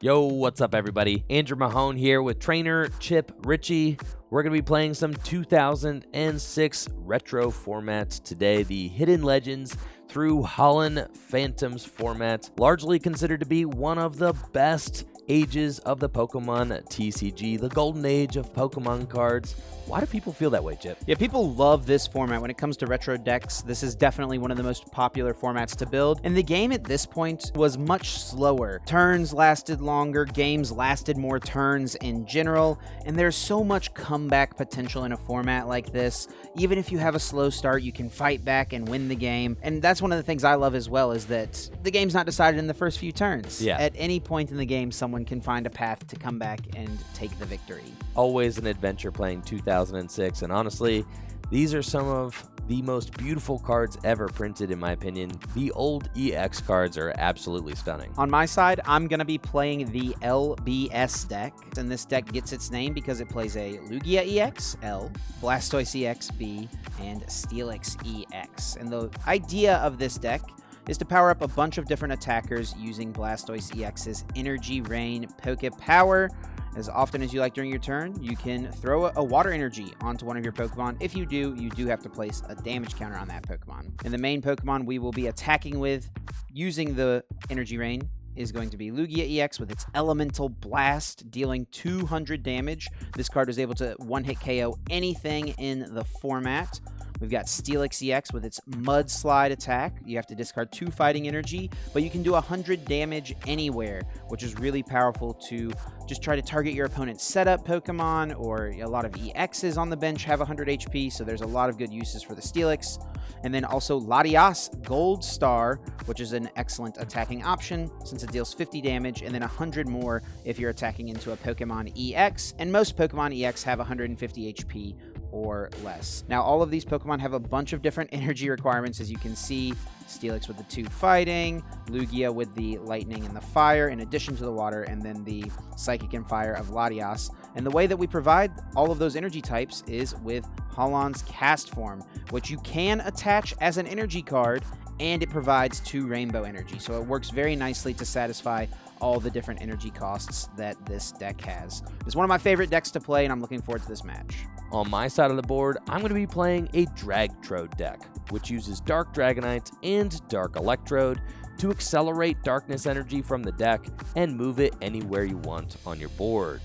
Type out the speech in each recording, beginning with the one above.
Yo, what's up everybody? Andrew Mahone here with trainer Chip Ritchie. We're going to be playing some 2006 retro formats today, the Hidden Legends through Holland Phantoms format, largely considered to be one of the best ages of the Pokemon TCG, the golden age of Pokemon cards. Why do people feel that way, Chip? Yeah, people love this format. When it comes to retro decks, this is definitely one of the most popular formats to build. And the game at this point was much slower. Turns lasted longer, games lasted more turns in general, and there's so much comeback potential in a format like this. Even if you have a slow start, you can fight back and win the game. And that's one of the things I love as well, is that the game's not decided in the first few turns. Yeah. At any point in the game, someone can find a path to come back and take the victory. Always an adventure playing 2006, and honestly, these are some of the most beautiful cards ever printed, in my opinion. The old EX cards are absolutely stunning. On my side, I'm going to be playing the LBS deck, and this deck gets its name because it plays a Lugia EX, L, Blastoise EX, B, and Steelix EX. And the idea of this deck is to power up a bunch of different attackers using Blastoise EX's Energy Rain Poke Power. As often as you like during your turn, you can throw a water energy onto one of your Pokemon. If you do have to place a damage counter on that Pokemon. And the main Pokemon we will be attacking with using the Energy Rain is going to be Lugia EX with its Elemental Blast, dealing 200 damage. This card is able to one-hit KO anything in the format. We've got Steelix EX with its Mudslide attack. You have to discard 2 fighting energy, but you can do 100 damage anywhere, which is really powerful to just try to target your opponent's setup Pokemon, or a lot of EXs on the bench have 100 HP, so there's a lot of good uses for the Steelix. And then also Latias Gold Star, which is an excellent attacking option since it deals 50 damage and then 100 more if you're attacking into a Pokemon EX. And most Pokemon EX have 150 HP or less. Now, all of these Pokemon have a bunch of different energy requirements, as you can see. Steelix with the 2 fighting, Lugia with the lightning and the fire, in addition to the water, and then the psychic and fire of Latias. And the way that we provide all of those energy types is with Holland's Cast Form, which you can attach as an energy card, and it provides 2 rainbow energy. So it works very nicely to satisfy all the different energy costs that this deck has. It's one of my favorite decks to play, and I'm looking forward to this match. On my side of the board, I'm going to be playing a Drag-Trode deck, which uses Dark Dragonite and Dark Electrode to accelerate darkness energy from the deck and move it anywhere you want on your board.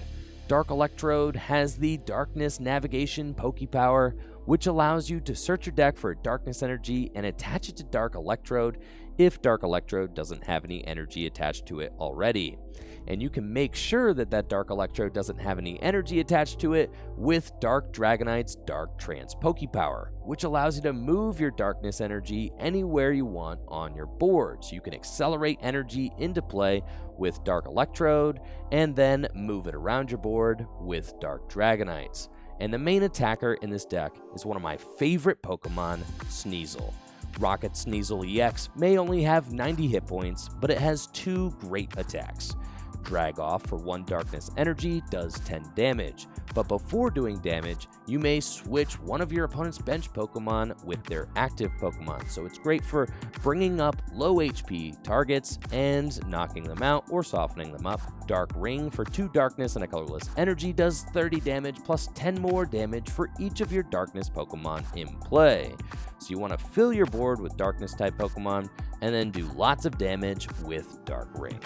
Dark Electrode has the Darkness Navigation Poke Power, which allows you to search your deck for darkness energy and attach it to Dark Electrode if Dark Electrode doesn't have any energy attached to it already. And you can make sure that that Dark Electrode doesn't have any energy attached to it with Dark Dragonite's Dark Trance Poke Power, which allows you to move your darkness energy anywhere you want on your board. So you can accelerate energy into play with Dark Electrode and then move it around your board with Dark Dragonites. And the main attacker in this deck is one of my favorite Pokemon, Sneasel. Rocket Sneasel EX may only have 90 hit points, but it has 2 great attacks. Drag Off for 1 darkness energy does 10 damage, but before doing damage, you may switch one of your opponent's bench Pokemon with their active Pokemon, so it's great for bringing up low HP targets and knocking them out or softening them up. Dark Ring for 2 darkness and a colorless energy does 30 damage plus 10 more damage for each of your darkness Pokemon in play. So you want to fill your board with darkness type Pokemon and then do lots of damage with Dark Ring.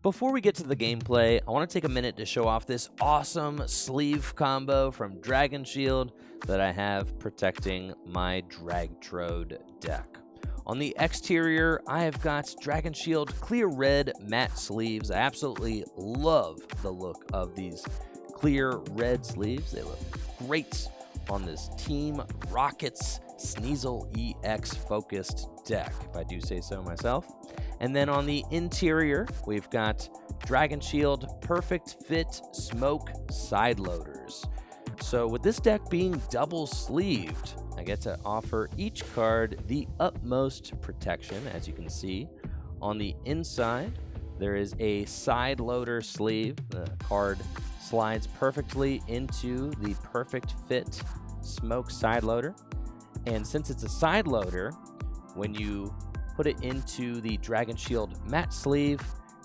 Before we get to the gameplay, I want to take a minute to show off this awesome sleeve combo from Dragon Shield that I have protecting my Drag-Trode deck. On the exterior, I have got Dragon Shield clear red matte sleeves. I absolutely love the look of these clear red sleeves. They look great on this Team Rocket's Sneasel EX focused deck, if I do say so myself. And then on the interior, we've got Dragon Shield Perfect Fit Smoke Side Loaders. So with this deck being double sleeved, I get to offer each card the utmost protection. As you can see, on the inside, there is a side loader sleeve. The card slides perfectly into the Perfect Fit Smoke Side Loader. And since it's a side loader, when you put it into the Dragon Shield matte sleeve,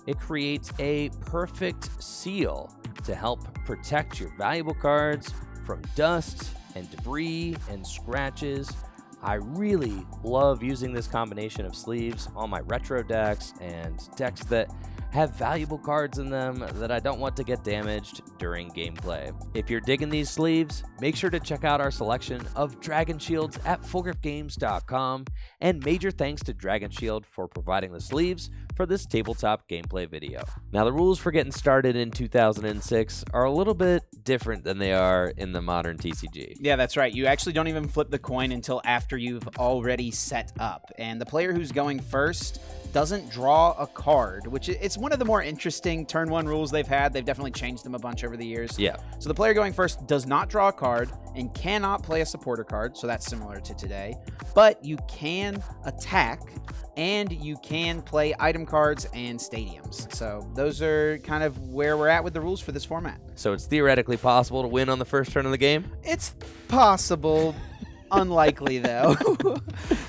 It creates a perfect seal to help protect your valuable cards from dust and debris and scratches. I really love using this combination of sleeves on my retro decks and decks that have valuable cards in them that I don't want to get damaged during gameplay. If you're digging these sleeves, make sure to check out our selection of Dragon Shields at fullgripgames.com, and major thanks to Dragon Shield for providing the sleeves for this tabletop gameplay video. Now, the rules for getting started in 2006 are a little bit different than they are in the modern TCG. Yeah, that's right. You actually don't even flip the coin until after you've already set up. And the player who's going first doesn't draw a card, which it's one of the more interesting turn one rules they've had. They've definitely changed them a bunch over the years. Yeah. So the player going first does not draw a card and cannot play a supporter card, so that's similar to today. But you can attack, and you can play item cards and stadiums. So those are kind of where we're at with the rules for this format. So it's theoretically possible to win on the first turn of the game? It's possible. Unlikely, though.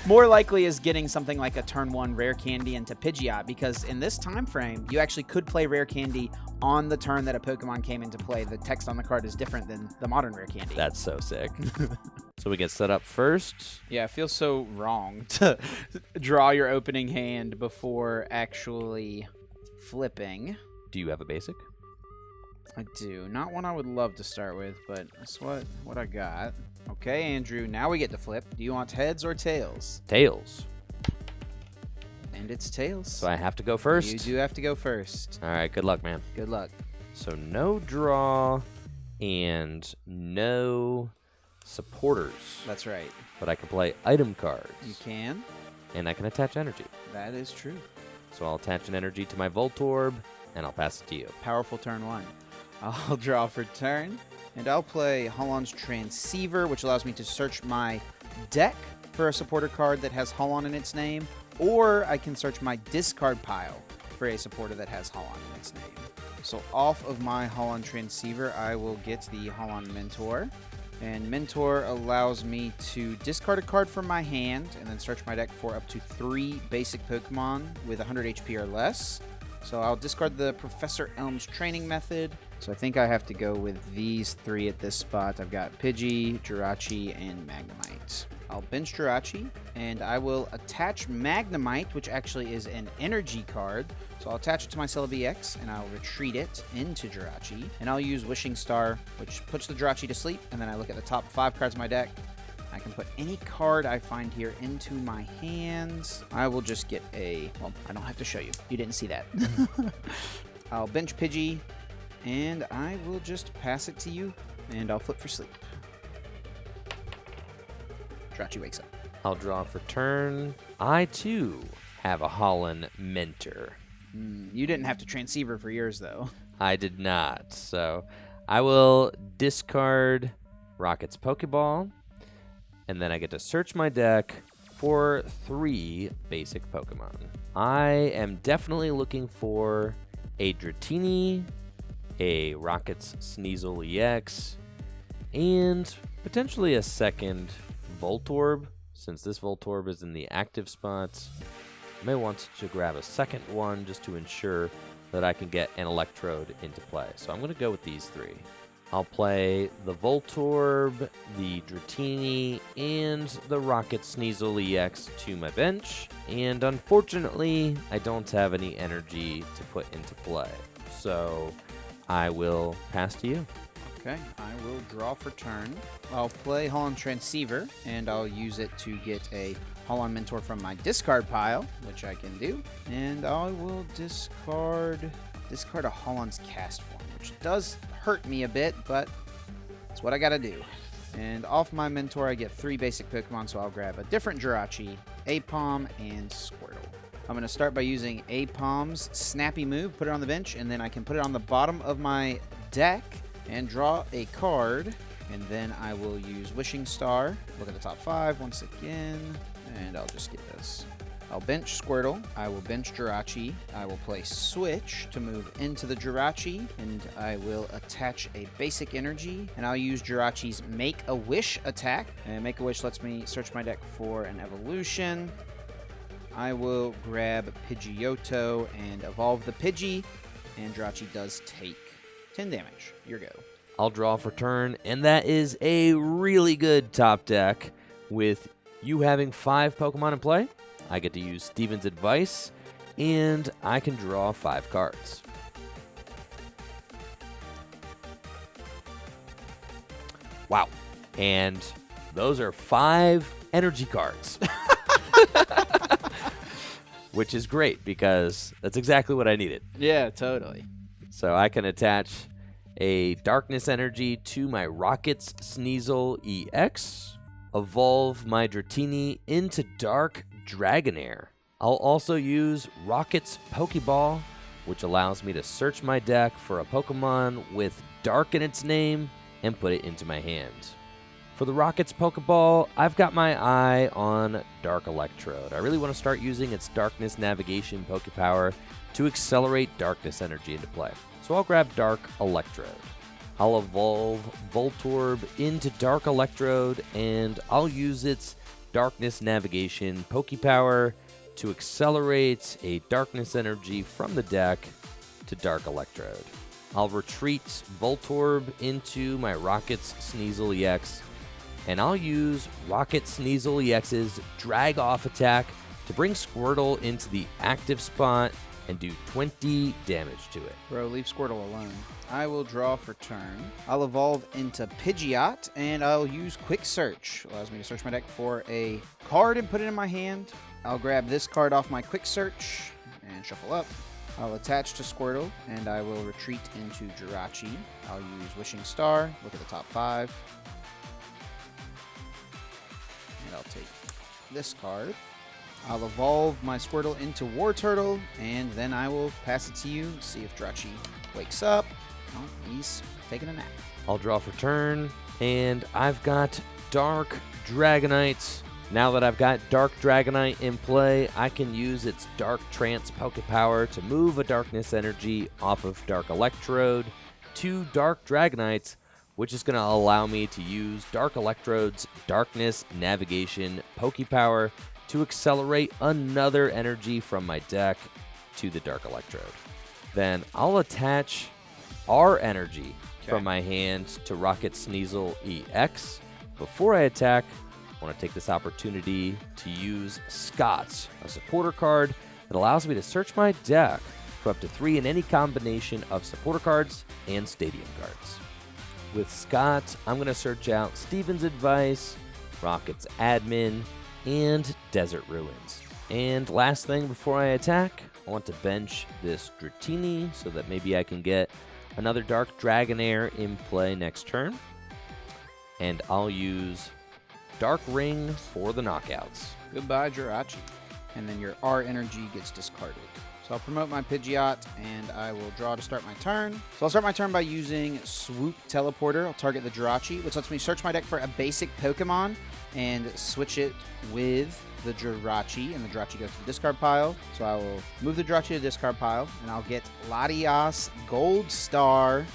More likely is getting something like a turn one rare candy into Pidgeot, because in this time frame, you actually could play rare candy on the turn that a Pokemon came into play. The text on the card is different than the modern rare candy. That's so sick. So we get set up first. Yeah, it feels so wrong to draw your opening hand before actually flipping. Do you have a basic? I do. Not one I would love to start with, but that's what I got. Okay, Andrew, now we get to flip. Do you want heads or tails? Tails. And it's tails. So I have to go first? You do have to go first. All right, good luck, man. Good luck. So no draw and no supporters. That's right. But I can play item cards. You can. And I can attach energy. That is true. So I'll attach an energy to my Voltorb, and I'll pass it to you. Powerful turn one. I'll draw for turn. And I'll play Holland's Transceiver, which allows me to search my deck for a supporter card that has Holland in its name, or I can search my discard pile for a supporter that has Holland in its name. So off of my Holland Transceiver, I will get the Holland Mentor. And Mentor allows me to discard a card from my hand and then search my deck for up to 3 basic Pokemon with 100 HP or less. So I'll discard the Professor Elm's training method. So I think I have to go with these 3 at this spot. I've got Pidgey, Jirachi, and Magnemite. I'll bench Jirachi, and I will attach Magnemite, which actually is an energy card. So I'll attach it to my Celebi X, and I'll retreat it into Jirachi. And I'll use Wishing Star, which puts the Jirachi to sleep, and then I look at the top 5 cards of my deck. I can put any card I find here into my hands. I will just get well, I don't have to show you. You didn't see that. I'll bench Pidgey, and I will just pass it to you, and I'll flip for sleep. Jirachi wakes up. I'll draw for turn. I, too, have a Holland Mentor. You didn't have to Transceiver for yours, though. I did not. So I will discard Rocket's Pokeball, and then I get to search my deck for 3 basic Pokemon. I am definitely looking for a Dratini, a Rocket's Sneasel EX, and potentially a second Voltorb. Since this Voltorb is in the active spots, I may want to grab a second one just to ensure that I can get an Electrode into play. So I'm going to go with these 3. I'll play the Voltorb, the Dratini, and the Rocket Sneasel EX to my bench. And unfortunately, I don't have any energy to put into play. So I will pass to you. Okay, I will draw for turn. I'll play Holland Transceiver, and I'll use it to get a Holland Mentor from my discard pile, which I can do. And I will discard a Holland's Cast Form, which does hurt me a bit, but it's what I gotta do. And off my Mentor, I get 3 basic Pokemon, so I'll grab a different Jirachi, Apom, and Squirtle. I'm going to start by using Apom's Snappy Move, put it on the bench, and then I can put it on the bottom of my deck and draw a card. And then I will use Wishing Star, look at the top 5 once again, and I'll just get this. I'll bench Squirtle, I will bench Jirachi, I will play Switch to move into the Jirachi, and I will attach a basic energy, and I'll use Jirachi's Make-A-Wish attack. And Make-A-Wish lets me search my deck for an evolution. I will grab Pidgeotto and evolve the Pidgey, and Jirachi does take 10 damage. Your go. I'll draw for turn, and that is a really good top deck. With you having 5 Pokemon in play, I get to use Steven's advice, and I can draw 5 cards. Wow. And those are 5 energy cards. Which is great because that's exactly what I needed. Yeah, totally. So I can attach a Darkness Energy to my Rocket's Sneasel EX, evolve my Dratini into Dark Dragonair. I'll also use Rocket's Pokeball, which allows me to search my deck for a Pokemon with Dark in its name and put it into my hand. For the Rocket's Pokeball, I've got my eye on Dark Electrode. I really want to start using its Darkness Navigation Pokepower to accelerate Darkness Energy into play. So I'll grab Dark Electrode. I'll evolve Voltorb into Dark Electrode, and I'll use its Darkness Navigation Pokepower to accelerate a Darkness Energy from the deck to Dark Electrode. I'll retreat Voltorb into my Rocket's Sneasel EX, and I'll use Rocket Sneasel EX's Drag Off attack to bring Squirtle into the active spot and do 20 damage to it. Bro, leave Squirtle alone. I will draw for turn. I'll evolve into Pidgeot, and I'll use Quick Search. Allows me to search my deck for a card and put it in my hand. I'll grab this card off my Quick Search and shuffle up. I'll attach to Squirtle, and I will retreat into Jirachi. I'll use Wishing Star. Look at the top 5. And I'll take this card. I'll evolve my Squirtle into War Turtle, and then I will pass it to you, see if Jirachi wakes up. Oh, he's taking a nap. I'll draw for turn, and I've got Dark Dragonite. Now that I've got Dark Dragonite in play, I can use its Dark Trance Pokepower to move a Darkness Energy off of Dark Electrode to Dark Dragonite, which is going to allow me to use Dark Electrode's Darkness Navigation Pokepower to accelerate another energy from my deck to the Dark Electrode. Then I'll attach our energy from my hand to Rocket Sneasel EX. Before I attack, I want to take this opportunity to use Scott, a supporter card that allows me to search my deck for up to 3 in any combination of supporter cards and stadium cards. With Scott, I'm going to search out Steven's Advice, Rocket's Admin, and Desert Ruins. And last thing before I attack, I want to bench this Dratini so that maybe I can get another Dark Dragonair in play next turn. And I'll use Dark Ring for the knockouts. Goodbye, Jirachi. And then your R energy gets discarded. So I'll promote my Pidgeot, and I will draw to start my turn. So I'll start my turn by using Swoop Teleporter. I'll target the Jirachi, which lets me search my deck for a basic Pokemon and switch it with the Jirachi, and the Jirachi goes to the discard pile. So I will move the Jirachi to the discard pile, and I'll get Latias Gold Star,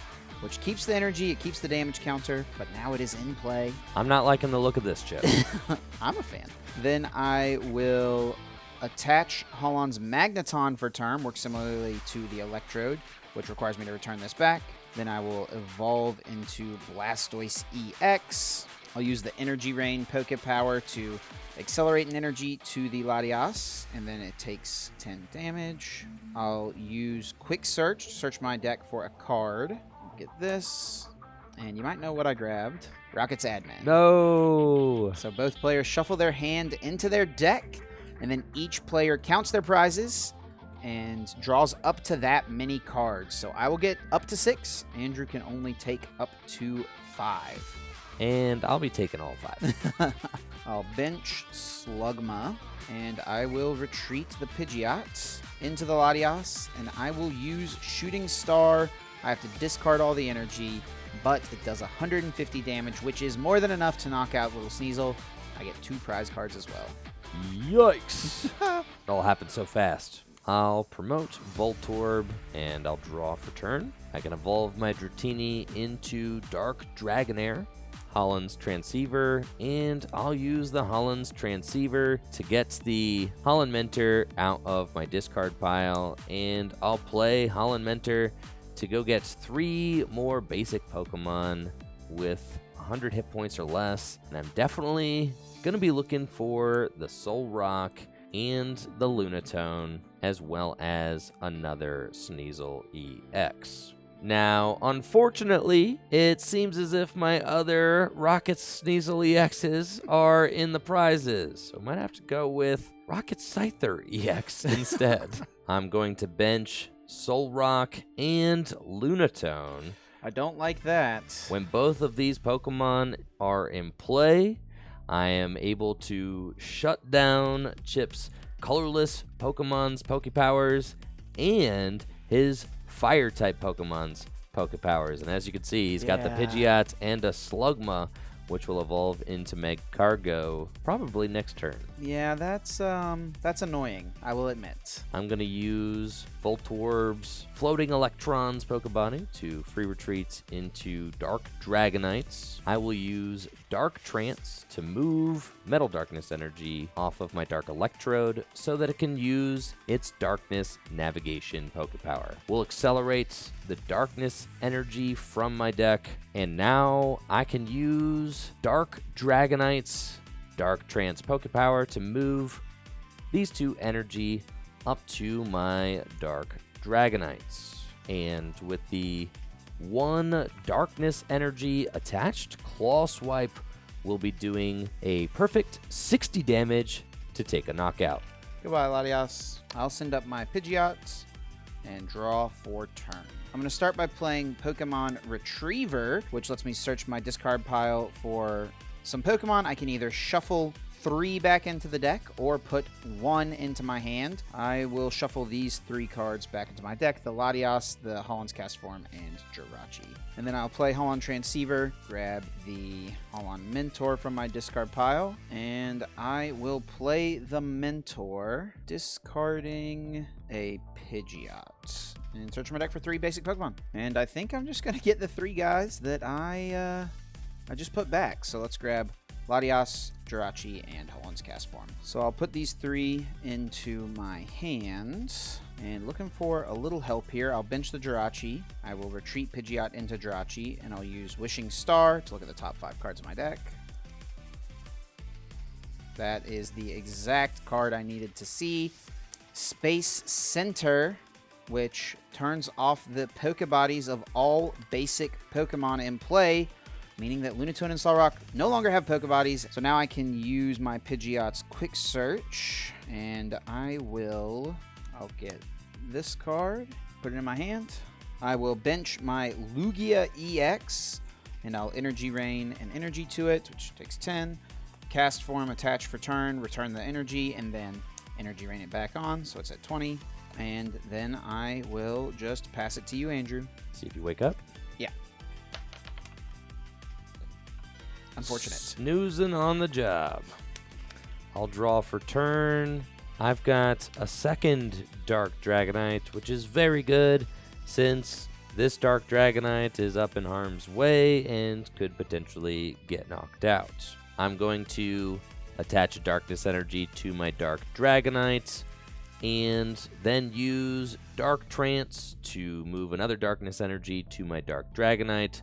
which keeps the energy, it keeps the damage counter, but now it is in play. I'm not liking the look of this, Chip. I'm a fan. Then I will attach Holland's Magneton for turn, works similarly to the Electrode, which requires me to return this back. Then I will evolve into Blastoise EX. I'll use the Energy Rain Pokepower to accelerate an energy to the Latias, and then it takes 10 damage. I'll use Quick Search to search my deck for a card. Get this, and you might know what I grabbed. Rocket's Admin. No! So both players shuffle their hand into their deck, and then each player counts their prizes and draws up to that many cards. So I will get up to 6. Andrew can only take up to 5. And I'll be taking all 5. I'll bench Slugma, and I will retreat the Pidgeot into the Latias, and I will use Shooting Star. I have to discard all the energy, but it does 150 damage, which is more than enough to knock out Little Sneasel. I get 2 prize cards as well. Yikes! It all happened so fast. I'll promote Voltorb, and I'll draw for turn. I can evolve my Dratini into Dark Dragonair. Holland's Transceiver, and I'll use the Holland's Transceiver to get the Holland Mentor out of my discard pile, and I'll play Holland Mentor to go get 3 more basic Pokemon with 100 hit points or less, and I'm definitely going to be looking for the Solrock and the Lunatone, as well as another Sneasel EX. Now, unfortunately, it seems as if my other Rocket Sneasel EXs are in the prizes, so I might have to go with Rocket Scyther EX instead. I'm going to bench Solrock and Lunatone. I don't like that. When both of these Pokemon are in play, I am able to shut down Chip's colorless Pokemon's Pokepowers and his Fire-type Pokemon's Pokepowers. And as you can see, he's got the Pidgeot and a Slugma, which will evolve into Magcargo probably next turn. Yeah, that's annoying, I will admit. I'm going to use Voltorb's Floating Electrons Pokebody to free retreat into Dark Dragonites. I will use Dark Trance to move Metal Darkness Energy off of my Dark Electrode so that it can use its Darkness Navigation Pokepower. We'll accelerate the Darkness Energy from my deck, and now I can use Dark Dragonite's Dark Trance Pokepower to move these 2 energy up to my Dark Dragonites. And with the 1 Darkness Energy attached, Claw Swipe will be doing a perfect 60 damage to take a knockout. Goodbye, Latias. I'll send up my Pidgeot and draw for turn. I'm going to start by playing Pokemon Retriever, which lets me search my discard pile for some Pokemon. I can either shuffle 3 back into the deck or put 1 into my hand. I will shuffle these 3 cards back into my deck: the Latias, the Holland's Cast Form, and Jirachi. And then I'll play Holland Transceiver, grab the Holland Mentor from my discard pile, and I will play the Mentor, discarding a Pidgeot, and search my deck for 3 basic Pokemon. And I think I'm just going to get the 3 guys that I just put back. So let's grab Latias, Jirachi, and Holland's Cast Form. So I'll put these 3 into my hand. And looking for a little help here, I'll bench the Jirachi. I will retreat Pidgeot into Jirachi, and I'll use Wishing Star to look at the top 5 cards of my deck. That is the exact card I needed to see. Space Center, which turns off the Pokebodies of all basic Pokemon in play, meaning that Lunatone and Solrock no longer have Pokebodies. So now I can use my Pidgeot's Quick Search, and I'll get this card, put it in my hand. I will bench my Lugia EX, and I'll Energy Rain an energy to it, which takes 10. Cast Form, attach for turn, return the energy, and then Energy Rain it back on, so it's at 20. And then I will just pass it to you, Andrew. See if you wake up. Yeah. Unfortunate. Snoozing on the job. I'll draw for turn. I've got a second Dark Dragonite, which is very good since this Dark Dragonite is up in harm's way and could potentially get knocked out. I'm going to attach a Darkness Energy to my Dark Dragonite and then use Dark Trance to move another Darkness Energy to my Dark Dragonite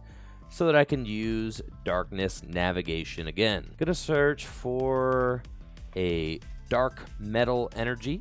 so that I can use Darkness Navigation again. Gonna search for a Dark Metal Energy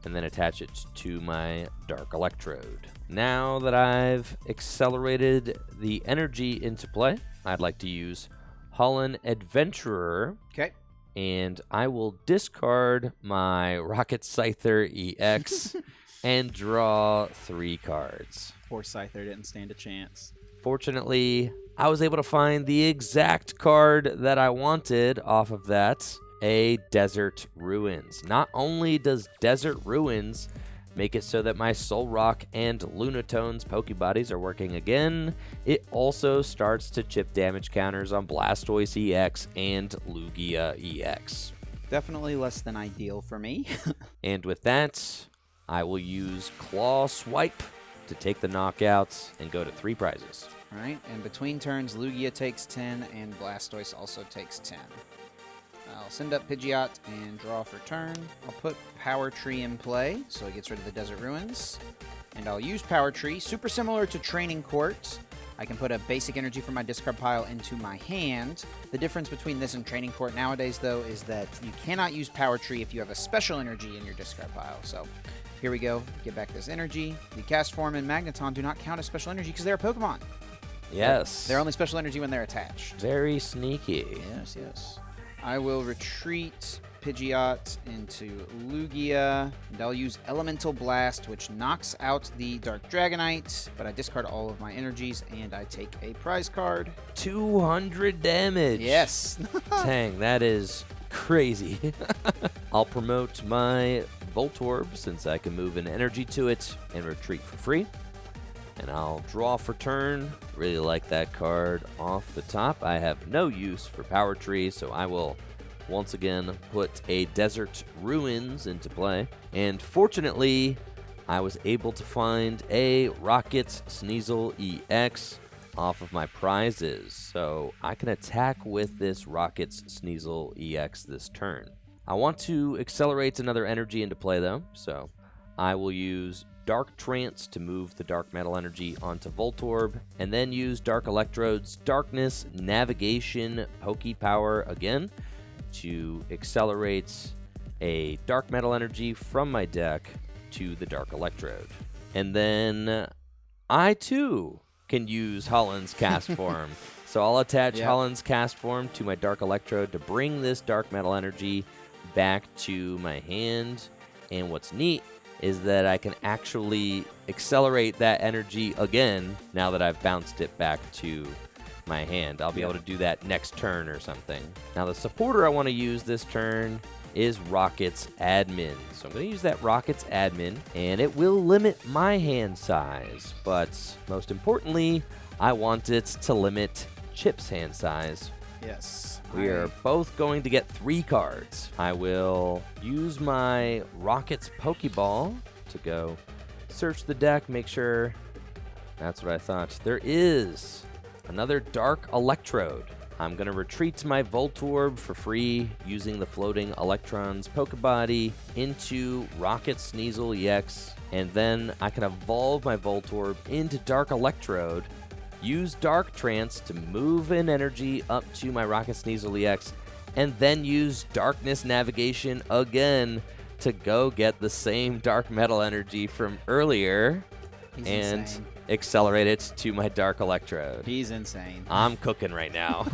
and then attach it to my Dark Electrode. Now that I've accelerated the energy into play, I'd like to use Holland Adventurer. Okay. And I will discard my Rocket Scyther EX and draw 3 cards. Poor Scyther didn't stand a chance. Fortunately, I was able to find the exact card that I wanted off of that, a Desert Ruins. Not only does Desert Ruins make it so that my Solrock and Lunatone's Pokebodies are working again, it also starts to chip damage counters on Blastoise EX and Lugia EX. Definitely less than ideal for me. And with that, I will use Claw Swipe to take the knockouts and go to 3 prizes. All right, and between turns, Lugia takes 10 and Blastoise also takes 10. I'll send up Pidgeot and draw for turn. I'll put Power Tree in play, so it gets rid of the Desert Ruins. And I'll use Power Tree, super similar to Training Court. I can put a basic energy from my discard pile into my hand. The difference between this and Training Court nowadays, though, is that you cannot use Power Tree if you have a special energy in your discard pile. So here we go. Get back this energy. The Cast Form and Magneton do not count as special energy because they're a Pokemon. Yes. They're only special energy when they're attached. Very sneaky. Yes, yes. I will retreat Pidgeot into Lugia, and I'll use Elemental Blast, which knocks out the Dark Dragonite, but I discard all of my energies, and I take a prize card. 200 damage. Yes. Dang, that is crazy. I'll promote my Voltorb since I can move an energy to it and retreat for free. And I'll draw for turn. Really like that card off the top. I have no use for Power Tree, so I will once again put a Desert Ruins into play. And fortunately, I was able to find a Rocket Sneasel EX off of my prizes. So I can attack with this Rocket Sneasel EX this turn. I want to accelerate another energy into play though, so I will use Dark Trance to move the Dark Metal energy onto Voltorb, and then use Dark Electrode's Darkness Navigation Pokepower again to accelerate a Dark Metal energy from my deck to the Dark Electrode. And then I too can use Holland's Cast Form. So I'll attach Holland's Cast Form to my Dark Electrode to bring this Dark Metal energy back to my hand. And what's neat is that I can actually accelerate that energy again now that I've bounced it back to my hand. I'll be able to do that next turn or something. Now the supporter I want to use this turn is Rocket's Admin. So I'm going to use that Rocket's Admin, and it will limit my hand size, but most importantly, I want it to limit Chip's hand size. Yes. We are both going to get 3 cards. I will use my Rocket's Pokeball to go search the deck, make sure. That's what I thought. There is another Dark Electrode. I'm going to retreat to my Voltorb for free using the Floating Electrons Pokebody into Rocket Sneasel EX, and then I can evolve my Voltorb into Dark Electrode, use Dark Trance to move an energy up to my Rocket Sneasel EX, and then use Darkness Navigation again to go get the same Dark Metal energy from earlier and insane. Accelerate it to my Dark Electrode. He's insane. I'm cooking right now.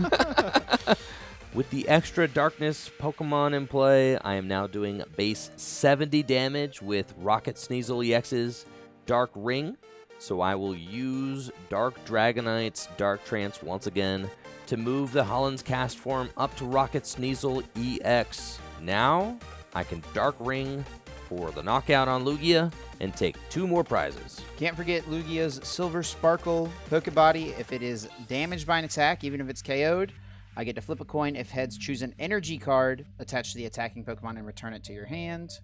With the extra Darkness Pokemon in play, I am now doing base 70 damage with Rocket Sneasel EX's Dark Ring. So I will use Dark Dragonite's Dark Trance once again to move the Holland's Cast Form up to Rocket Sneasel EX. Now I can Dark Ring for the knockout on Lugia and take 2 more prizes. Can't forget Lugia's Silver Sparkle Pokebody. If it is damaged by an attack, even if it's KO'd, I get to flip a coin. If heads, choose an energy card attached to the attacking Pokemon and return it to your hand.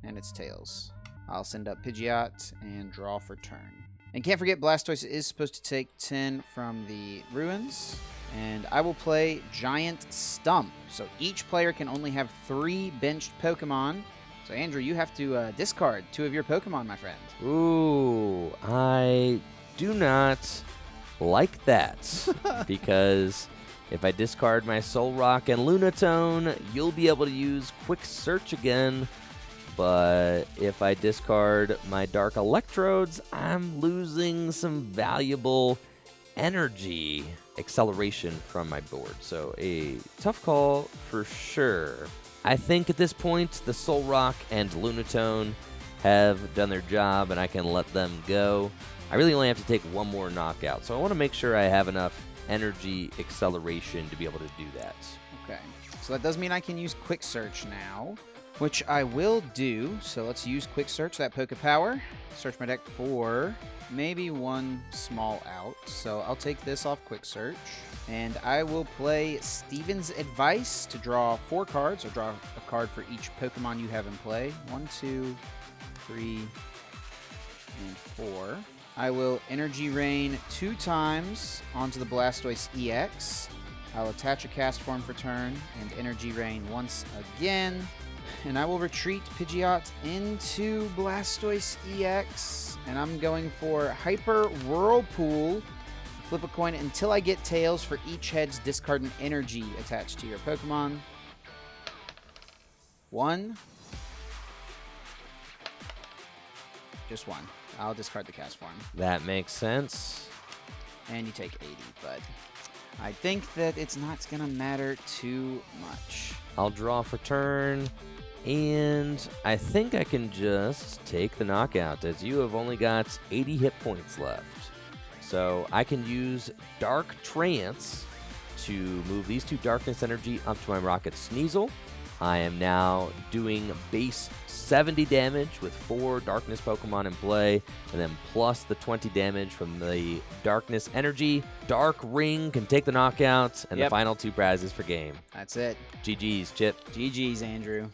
And it's tails. I'll send up Pidgeot and draw for turn. And can't forget Blastoise is supposed to take 10 from the Ruins. And I will play Giant Stump. So each player can only have 3 benched Pokemon. So Andrew, you have to discard 2 of your Pokemon, my friend. Ooh, I do not like that. Because if I discard my Solrock and Lunatone, you'll be able to use Quick Search again. But if I discard my Dark Electrodes, I'm losing some valuable energy acceleration from my board. So a tough call for sure. I think at this point, the Solrock and Lunatone have done their job, and I can let them go. I really only have to take 1 more knockout, so I want to make sure I have enough energy acceleration to be able to do that. Okay, so that does mean I can use Quick Search now, which I will do. So let's use Quick Search, that Pokepower. Search my deck for maybe 1 small out. So I'll take this off Quick Search. And I will play Steven's Advice to draw 4 cards, or draw a card for each Pokemon you have in play. 1, 2, 3, and 4. I will Energy Rain 2 times onto the Blastoise EX. I'll attach a cast form for turn and Energy Rain once again. And I will retreat Pidgeot into Blastoise EX. And I'm going for Hyper Whirlpool. Flip a coin until I get tails. For each heads, discard an energy attached to your Pokemon. 1. Just 1. I'll discard the cast form. That makes sense. And you take 80, bud. I think that it's not going to matter too much. I'll draw for turn, and I think I can just take the knockout, as you have only got 80 hit points left. So I can use Dark Trance to move these 2 Darkness Energy up to my Rocket Sneasel. I am now doing base 70 damage with 4 Darkness Pokemon in play, and then plus the 20 damage from the Darkness Energy. Dark Ring can take the knockouts, and the final 2 prizes for game. That's it. GG's, Chip. GG's, Andrew.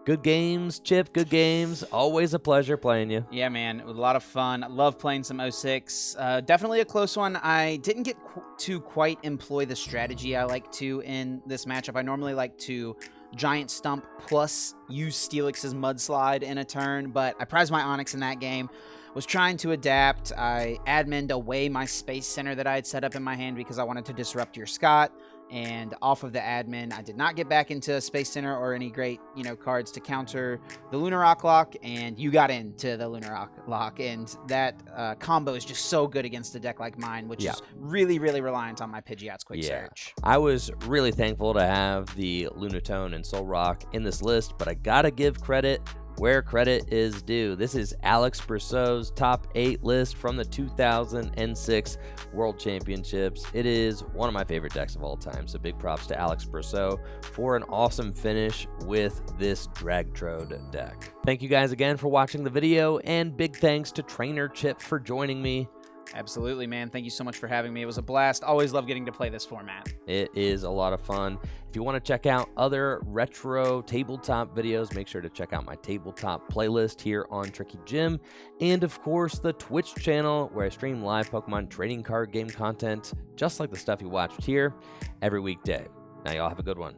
Good games, Chip. Good games. Always a pleasure playing you. Yeah, man. It was a lot of fun. I love playing some 06. Definitely a close one. I didn't get to quite employ the strategy I like to in this matchup. I normally like to Giant Stump plus use Steelix's Mudslide in a turn, but I prized my Onix in that game. Was trying to adapt. I admined away my Space Center that I had set up in my hand because I wanted to disrupt your Scott. And off of the admin, I did not get back into Space Center or any great, cards to counter the Lunar Lock, and you got into the Lunar Lock, and that combo is just so good against a deck like mine, which is really, really reliant on my Pidgeot's Quick Search. I was really thankful to have the Lunatone and Soul Rock in this list, but I gotta give credit where credit is due. This is Alex Brousseau's top 8 list from the 2006 World Championships. It is one of my favorite decks of all time, so big props to Alex Brousseau for an awesome finish with this Drag-Trode deck. Thank you guys again for watching the video, and big thanks to Trainer Chip for joining me. Absolutely, man. Thank you so much for having me. It was a blast. Always love getting to play this format. It is a lot of fun. If you want to check out other retro tabletop videos, make sure to check out my tabletop playlist here on Tricky Jim. And of course, the Twitch channel where I stream live Pokemon trading card game content, just like the stuff you watched here, every weekday. Now y'all have a good one.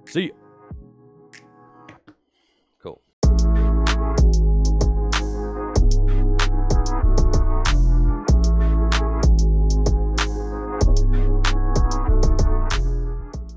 See ya.